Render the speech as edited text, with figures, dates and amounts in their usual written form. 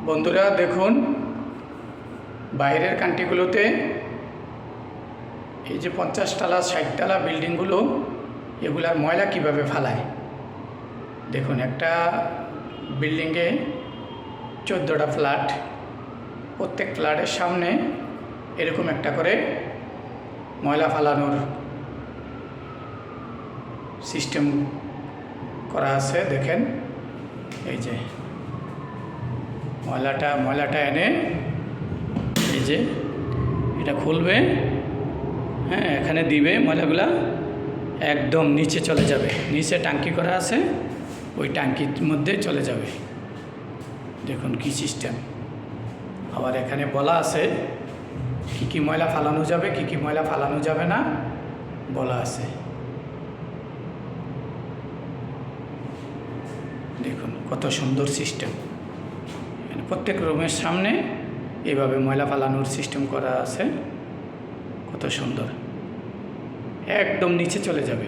বন্ধুরা দেখুন, বাইরের কান্ট্রিগুলোতে এই যে 50 তলা 60 তলা বিল্ডিংগুলো, এগুলার ময়লা কিভাবে ফালায় দেখুন। একটা বিল্ডিংয়ে 14টা ফ্ল্যাট, প্রত্যেক ফ্ল্যাটের সামনে এরকম একটা করে ময়লা ফালানোর সিস্টেম করা আছে। দেখেন, এই যে ময়লাটা এনে এই যে এটা খুলবে, হ্যাঁ, এখানে দিবে, ময়লাগুলা একদম নিচে চলে যাবে। নিচে ট্যাঙ্কি করা আছে, ওই ট্যাঙ্কির মধ্যে চলে যাবে। দেখুন কি সিস্টেম। আবার এখানে বলা আছে কি কি ময়লা ফালানো যাবে, কি কি ময়লা ফালানো যাবে না বলা আছে। দেখুন কত সুন্দর সিস্টেম। প্রত্যেক রুমের সামনে এইভাবে ময়লা ফালানোর সিস্টেম করা আছে, কত সুন্দর। একদম নিচে চলে যাবে।